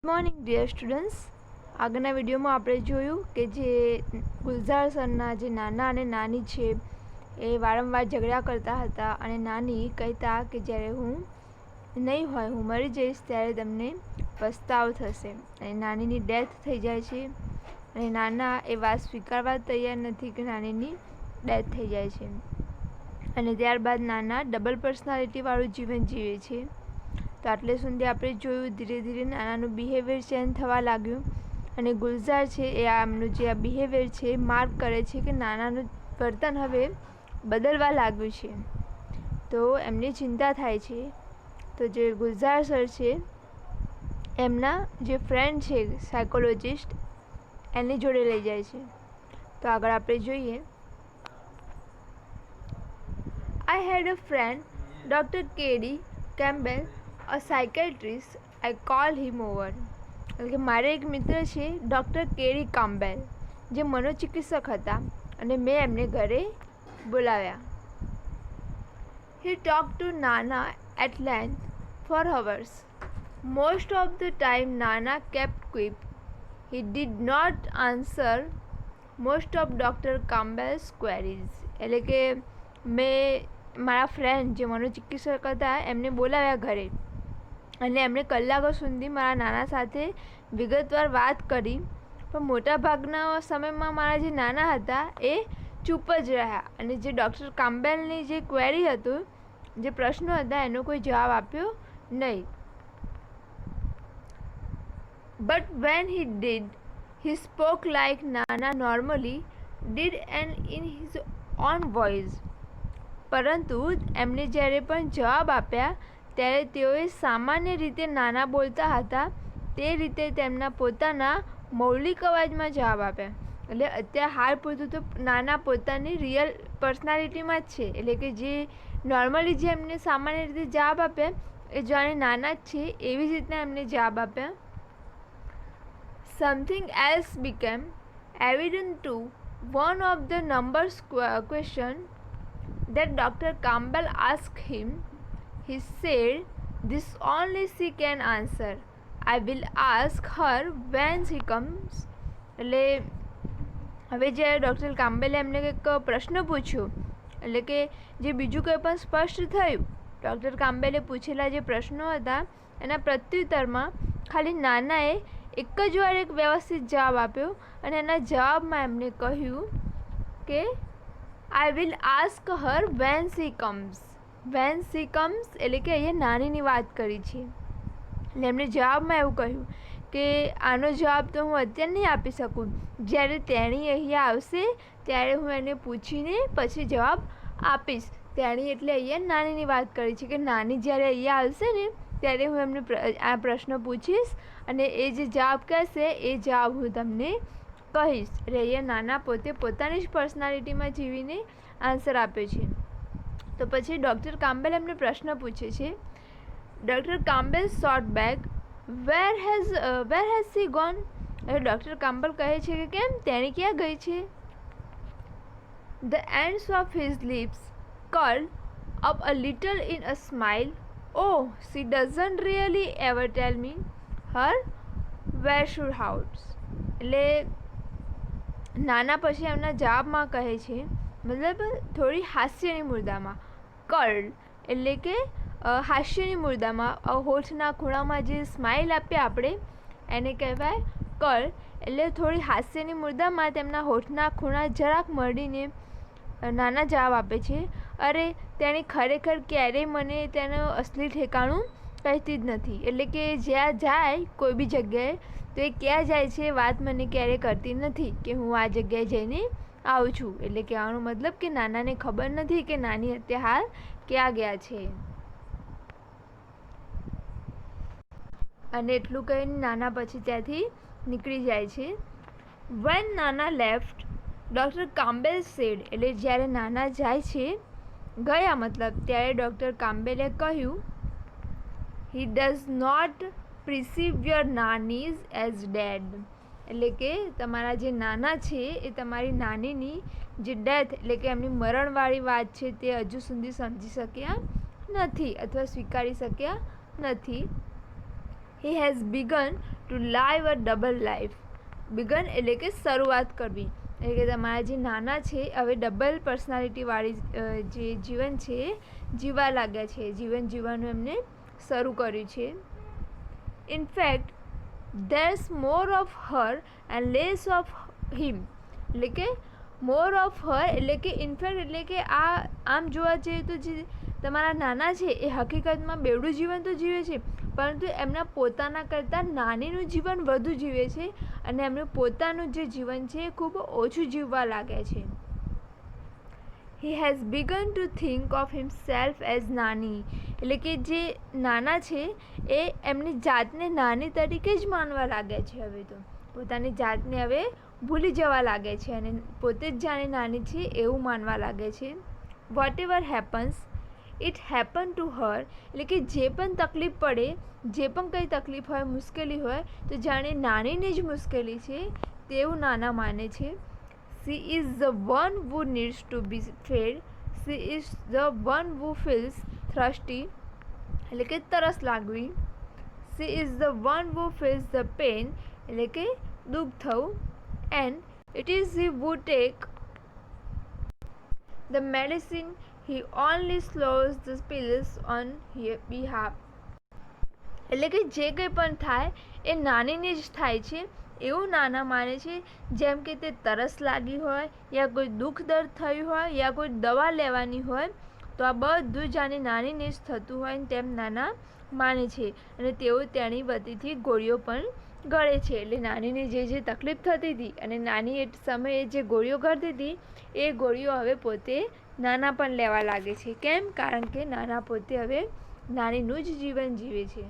Good morning dear students. આગળના વિડીયોમાં આપણે જોયું કે જે ગુલઝાર સરના જે નાના અને નાની છે એ વારંવાર ઝઘડા કરતા હતા અને નાની કહેતા કે જ્યારે હું નહીં હોય, હું મરી જઈશ ત્યારે તમને પસ્તાવ થશે. અને નાનીની ડેથ થઈ જાય છે અને નાના એ વાત સ્વીકારવા તૈયાર નથી કે નાનીની ડેથ થઈ જાય છે. અને ત્યારબાદ નાના ડબલ પર્સનાલિટીવાળું જીવન જીવે છે. તો આટલે સુધી આપણે જોયું ધીરે ધીરે નાનાનું બિહેવિયર ચેન્જ થવા લાગ્યું અને ગુલઝાર છે એ આમનું જે આ બિહેવિયર છે માર્ક કરે છે કે નાનાનું વર્તન હવે બદલવા લાગ્યું છે. તો એમની ચિંતા થાય છે. તો જે ગુલઝાર સર છે એમના જે ફ્રેન્ડ છે સાયકોલોજિસ્ટ એની જોડે લઈ જાય છે. તો આગળ આપણે જોઈએ. I had a friend, Dr. K.D. Campbell, a psychiatrist. I called him over. એટલે કે મારે એક મિત્ર છે ડૉક્ટર કેડી કામ્બેલ, જે મનોચિકિત્સક હતા અને મેં એમને ઘરે બોલાવ્યા. He talked to Nana at length for hours. Most of the time Nana kept quiet. He did not answer most of Dr. Campbell's queries. એટલે કે મેં મારા ફ્રેન્ડ જે મનોચિકિત્સક હતા એમને બોલાવ્યા ઘરે અને એમણે કલાકો સુધી મારા નાના સાથે વિગતવાર વાત કરી, પણ મોટાભાગના સમયમાં મારા જે નાના હતા એ ચૂપ જ રહ્યા અને જે ડૉક્ટર કામ્બેલની જે ક્વેરી હતું, જે પ્રશ્નો હતા એનો કોઈ જવાબ આપ્યો નહીં. But when he did, he spoke like Nana normally did and in his own voice. પરંતુ એમને જ્યારે પણ જવાબ આપ્યા ત્યારે તેઓએ સામાન્ય રીતે નાના બોલતા હતા તે રીતે તેમના પોતાના મૌલિક અવાજમાં જવાબ આપ્યા. એટલે અત્યારે હાલ પૂરતું તો નાના પોતાની રિયલ પર્સનાલિટીમાં જ છે, એટલે કે જે નોર્મલી જે એમને સામાન્ય રીતે જવાબ આપ્યા એ જાણે નાના જ છે એવી જ રીતના એમને જવાબ આપ્યા. Something else became evident too. One of the numbers question that Dr. Campbell asked him, he said, "This only she can answer. I will ask her when she comes." એટલે હવે જ્યારે ડૉક્ટર કામ્બેલે એમને કંઈક પ્રશ્ન પૂછ્યો, એટલે કે જે બીજું કંઈ પણ સ્પષ્ટ થયું, ડૉક્ટર કામ્બેલે પૂછેલા જે પ્રશ્નો હતા એના પ્રત્યુત્તરમાં ખાલી નાનાએ એક જ વાર એક વ્યવસ્થિત જવાબ આપ્યો અને એના જવાબમાં એમને કહ્યું કે I will ask her when she comes. When she comes એટલે કે અહીંયા નાનીની વાત કરી છે. એટલે એમણે જવાબમાં એવું કહ્યું કે આનો જવાબ તો હું અત્યારે નહીં આપી શકું, જ્યારે તેણી અહીંયા આવશે ત્યારે હું એને પૂછીને પછી જવાબ આપીશ. તેણી એટલે અહીંયા નાનીની વાત કરી છે કે નાની જ્યારે અહીંયા આવશે ને ત્યારે હું એમને આ પ્રશ્ન પૂછીશ અને એ જે જવાબ કહેશે એ જવાબ હું તમને કહીશ. એટલે અહીંયા નાના પોતે પોતાની જ પર્સનાલિટીમાં જીવીને આન્સર આપે છે. તો પછી ડૉક્ટર કામ્બેલ એમને પ્રશ્ન પૂછે છે. Doctor Campbell shot back, where has she gone. એટલે ડૉક્ટર કામ્બેલ કહે છે કે કેમ, તેણી ક્યાં ગઈ છે. The ends of his lips curled up a little in a smile. Oh, she doesn't really ever tell me her whereabouts. એટલે નાના પછી એમના જવાબમાં કહે છે, મતલબ થોડી હાસ્યની મુદ્રામાં, કર્ડ એટલે કે હાસ્યની મુદ્રામાં, હોઠના ખૂણામાં જે સ્માઇલ આપીએ આપણે એને કહેવાય કર્ડ. એટલે થોડી હાસ્યની મુદ્રામાં તેમના હોઠના ખૂણા જરાક મળીને નાના જવાબ આપે છે, અરે તેણે ખરેખર ક્યારેય મને તેનું અસલી ઠેકાણું કહેતી જ નથી. એટલે કે જ્યાં જાય કોઈ બી જગ્યાએ તો એ ક્યાં જાય છે વાત મને ક્યારેય કરતી નથી કે હું આ જગ્યાએ જઈને આવું છું. એટલે કહેવાનો મતલબ કે નાનાને ખબર નથી કે નાની અત્યારે હાલ ક્યાં ગયા છે. અને એટલું કહીને નાના પછી ત્યાંથી નીકળી જાય છે. When Nana left, Dr. Campbell said, એટલે જ્યારે નાના જાય છે, ગયા મતલબ, ત્યારે ડૉક્ટર કામ્બેલે કહ્યું, he does not perceive your nannies as dead. એટલે કે તમારા જે નાના છે એ તમારી નાનીની જે ડેથ એટલે કે એમની મરણવાળી વાત છે તે હજુ સુધી સમજી શક્યા નથી અથવા સ્વીકારી શક્યા નથી. He has begun to live a double life. Began એટલે કે શરૂઆત કરવી, એટલે કે તમારા જે નાના છે હવે ડબલ પર્સનાલિટીવાળી જે જીવન છે જીવવા લાગ્યા છે, જીવન જીવવાનું એમને શરૂ કર્યું છે. In fact there's more of her and less of him. એટલે કે more of her એટલે કે ઇનફેક્ટ એટલે કે આમ જોવા જઈએ તો જે તમારા નાના છે એ હકીકતમાં બેવડું જીવન તો જીવે છે, પરંતુ એમના પોતાના કરતાં નાનીનું જીવન વધુ જીવે છે અને એમનું પોતાનું જે જીવન છે એ ખૂબ ઓછું જીવવા લાગ્યા છે. He has begun to think of himself as નાની, એટલે કે જે નાના છે એ એમની જાતને નાની તરીકે જ માનવા લાગ્યા છે. હવે તો પોતાની જાતને હવે ભૂલી જવા લાગે છે અને પોતે જ જાણે નાની છે એવું માનવા લાગે છે. Whatever happens it happen to her, એટલે કે જે પણ તકલીફ પડે, જે પણ કંઈ તકલીફ હોય, મુશ્કેલી હોય તો જાણે નાનીને જ મુશ્કેલી છે તેવું નાના માને છે. She is the one who needs to be fed. She is the one who feels thirsty, એટલે કે તરસ લાગવી. She is the one who feels the pain, એટલે કે દુઃખ થવું. And it is he who take the medicine. He only slows the pills on her behalf. એટલે કે જે કંઈ પણ થાય એ નાનીને જ થાય છે એવું નાના માને છે. જેમ કે તે તરસ લાગી હોય, યા કોઈ દુઃખ દર્દ થયું હોય, યા કોઈ દવા લેવાની હોય તો આ બધું જાણે નાનીને જ થતું હોય તેમ નાના માને છે. અને તેઓ તેની વતીથી ગોળીઓ પણ ગળે છે. એટલે નાનીને જે તકલીફ થતી હતી અને નાની એ સમયે જે ગોળીઓ ગળતી હતી એ ગોળીઓ હવે પોતે નાના પણ લેવા લાગે છે. કેમ? કારણ કે નાના પોતે હવે નાનીનું જ જીવન જીવે છે.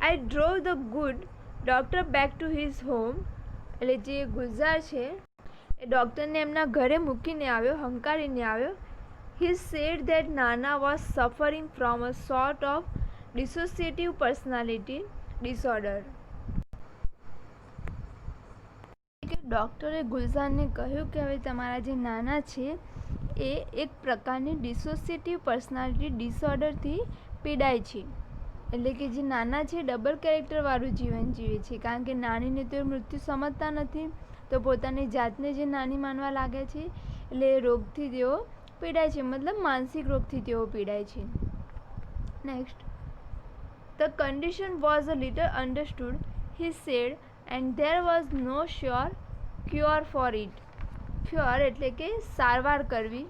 I drove the good doctor back to his home. એટલે જે ગુલઝાર છે એ ડૉક્ટરને એમના ઘરે મૂકીને આવ્યો, હંકારીને આવ્યો. He said that Nana was suffering from a sort of dissociative personality disorder. ડૉક્ટરે ગુલઝારને કહ્યું કે હવે તમારા જે નાના છે એ એક પ્રકારની ડિસોસિએટિવ પર્સનાલિટી ડિસઓર્ડરથી પીડાય છે. એટલે કે જે નાના છે ડબલ કેરેક્ટરવાળું જીવન જીવે છે, કારણ કે નાનીને તો મૃત્યુ સમજતા નથી તો પોતાની જાતને જે નાની માનવા લાગે છે એટલે એ રોગથી તેઓ પીડાય છે, મતલબ માનસિક રોગથી તેઓ પીડાય છે. Next, the condition was a little understood, he said, and there was no sure cure for it. Cure એટલે કે સારવાર કરવી.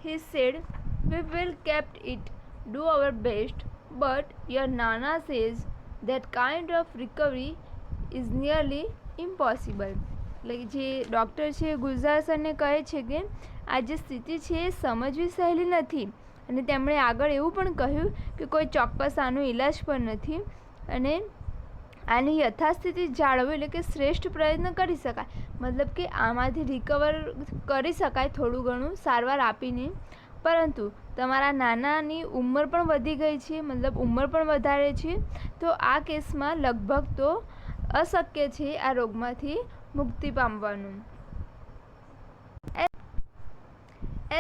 He said, we will kept it, do our best, but your Nana says that kind of recovery is nearly impossible. એટલે જે doctor છે ગુલઝાર સરને કહે છે કે આ જે સ્થિતિ છે એ સમજવી સહેલી નથી અને તેમણે આગળ એવું પણ કહ્યું કે કોઈ ચોક્કસ આનો ઈલાજ પણ નથી અને આની યથાસ્થિતિ જાળવવી એટલે કે શ્રેષ્ઠ પ્રયત્ન કરી શકાય, મતલબ કે આમાંથી રિકવર કરી શકાય થોડું ઘણું સારવાર આપીને, પરંતુ તમારા નાનાની ઉંમર પણ વધી ગઈ છે, મતલબ ઉંમર પણ વધારે છે, તો આ કેસમાં લગભગ તો અશક્ય છે આ રોગમાંથી મુક્તિ પામવાનું.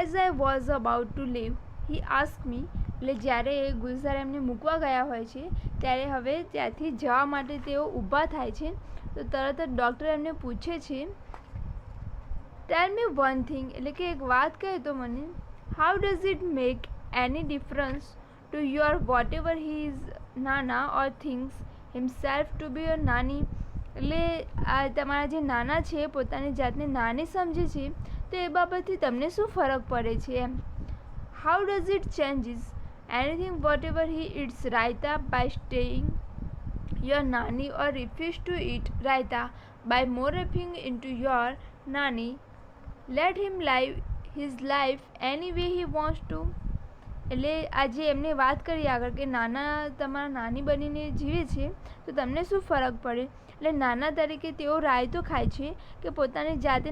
As I was about to leave he ask me, એટલે જ્યારે એ ગુલઝાર એમને મૂકવા ગયા હોય છે ત્યારે હવે ત્યાંથી જવા માટે તેઓ ઊભા થાય છે તો તરત જ ડૉક્ટર એમને પૂછે છે, ટેલ મી વન થિંગ, એટલે કે એક વાત કહે તો મને, how does it make any difference to your whatever he is Nana or thinks himself to be a નાની. એટલે આ તમારા જે નાના છે પોતાની જાતને નાની સમજે છે તો એ બાબતથી તમને શું ફરક પડે છે એમ. how does it changes anything whatever he eats raita by staying your nani or refuse to eat raita by morphing into your nani. let him live his life any way he wants to. એટલે આજે એમને વાત કરી આગળ કે નાના તમારા નાની બનીને જીવે છે તો તમને શું ફરક પડે. એટલે નાના તરીકે તેઓ રાયતું ખાય છે કે પોતાની જાતે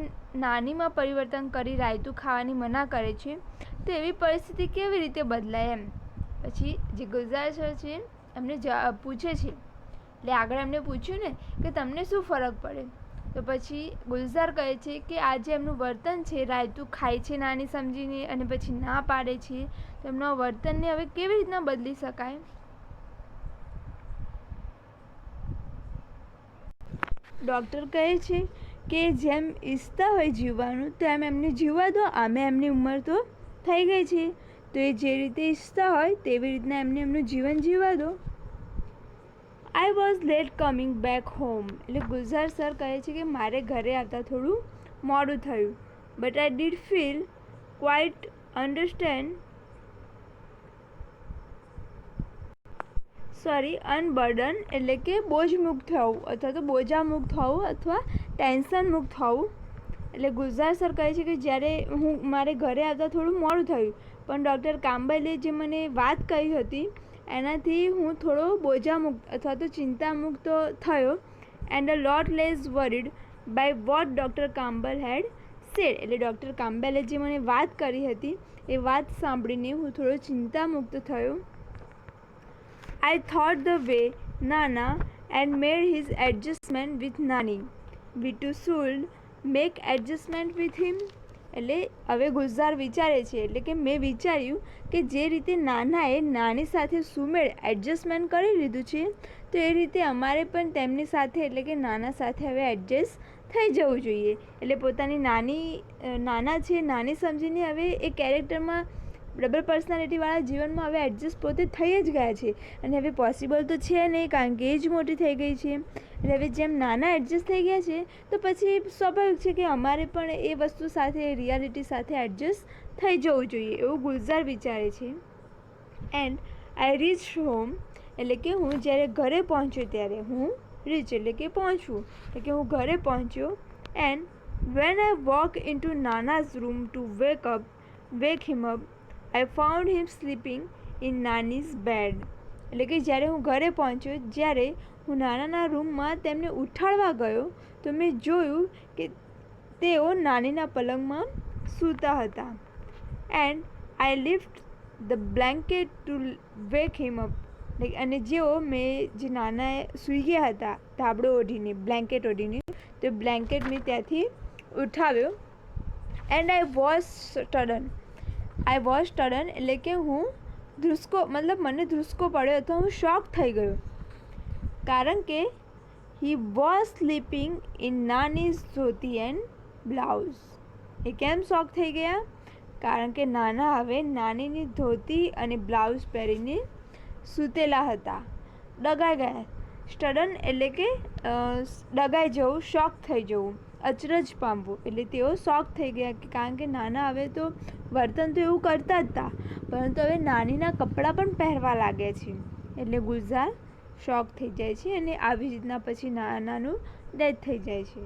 નાનીમાં પરિવર્તન કરી રાયતું ખાવાની મના કરે છે, તો એવી પરિસ્થિતિ કેવી રીતે બદલાય એમ. પછી જે ગુલઝાર સર છે એમને પૂછે છે, એટલે આગળ એમને પૂછ્યું ને કે તમને શું ફરક પડે, તો પછી ગુલઝાર કહે છે કે આ જે એમનું વર્તન છે રાયતું ખાય છે નાની સમજીને અને પછી ના પાડે છે, તો એમના વર્તનને હવે કેવી રીતના બદલી શકાય. ડૉક્ટર કહે છે કે જેમ ઈચ્છતા હોય જીવવાનું તેમ એમને જીવવા દો, આમે એમની ઉંમર તો થઈ ગઈ છે, તો એ જે રીતે ઈચ્છતા હોય તેવી રીતના એમને એમનું જીવન જીવવા દો. I was late coming back home. એટલે ગુલઝાર સર કહે છે કે મારે ઘરે આવતા થોડું મોડું થયું. But I did feel quite unburden, એટલે કે બોજમુક્ત થવું અથવા તો બોજામુક્ત થવું અથવા ટેન્શન મુક્ત થવું. એટલે ગુલઝાર સર કહે છે કે જ્યારે મારે ઘરે આવતા થોડું મોડું થયું, પણ ડૉક્ટર કામ્બલે જે મને વાત કહી હતી એનાથી હું થોડો બોજામુક્ત અથવા તો ચિંતામુક્ત થયો. And a lot less worried by what doctor Campbell had said. એટલે ડૉક્ટર કામ્બેલે જે મને વાત કરી હતી એ વાત સાંભળીને હું થોડો ચિંતામુક્ત થયો. આઈ થોટ ધ વે નાના and made his adjustment with નાની, we too should make adjustment with him. એટલે હવે ગુલઝાર વિચારે છે, એટલે કે મેં વિચાર્યું કે જે રીતે નાનાએ નાની સાથે સુમેળ એડજસ્ટમેન્ટ કરી લીધું છે, તો એ રીતે અમારે પણ તેમની સાથે એટલે કે નાના સાથે હવે એડજસ્ટ થઈ જવું જોઈએ. એટલે પોતાની નાના છે નાની સમજીને હવે એ કેરેક્ટરમાં ડબલ પર્સનાલિટીવાળા જીવનમાં હવે એડજસ્ટ પોતે થઈ જ ગયા છે, અને હવે પોસિબલ તો છે નહીં કારણ કે એજ મોટી થઈ ગઈ છે. એટલે હવે જેમ નાના એડજસ્ટ થઈ ગયા છે તો પછી સ્વાભાવિક છે કે અમારે પણ એ વસ્તુ સાથે રિયાલિટી સાથે એડજસ્ટ થઈ જવું જોઈએ એવું ગુલઝાર વિચારે છે. એન્ડ આઈ રીચ હોમ, એટલે કે હું જ્યારે ઘરે પહોંચ્યો ત્યારે હું રીચ એટલે કે પહોંચવું, એટલે કે હું ઘરે પહોંચ્યો. And when I walk in to નાનાઝ room to wake him up, I found him sleeping in નાનીઝ બેડ. એટલે કે જ્યારે હું ઘરે પહોંચ્યો, જ્યારે હું નાનાના રૂમમાં તેમને ઉઠાડવા ગયો તો મેં જોયું કે તેઓ નાનીના પલંગમાં સૂતા હતા. And I lift the blanket to wake him up. અને જેઓ મેં જે નાના સૂઈ ગયા હતા ધાબળો ઓઢીને બ્લેન્કેટ ઓઢીને, તો બ્લેન્કેટ મેં ત્યાંથી ઉઠાવ્યો. એન્ડ આઈ વોઝ સ્ટડન, એટલે કે હું મને ધ્રુસકો પડ્યો અથવા હું શોક થઈ ગયો, કારણ કે હી વોઝ સ્લીપિંગ ઇન નાનીઝ ધોતી એન્ડ બ્લાઉઝ. એ કેમ શોક થઈ ગયા? કારણ કે નાના હવે નાનીની ધોતી અને બ્લાઉઝ પહેરીને સૂતેલા હતા. ડગાઈ ગયા. સ્ટડન એટલે કે ડગાઈ જવું, શોક થઈ જવું, અચરજ પામવું. એટલે તેઓ શોક થઈ ગયા કે કારણ કે નાના હવે તો વર્તન તો એવું કરતા જ હતા, પરંતુ હવે નાનીના કપડાં પણ પહેરવા લાગ્યા છે. એટલે ગુલઝાર શોક થઈ જાય છે અને આવી રીતના પછી નાનાનું ડેથ થઈ જાય છે.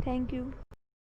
Thank you.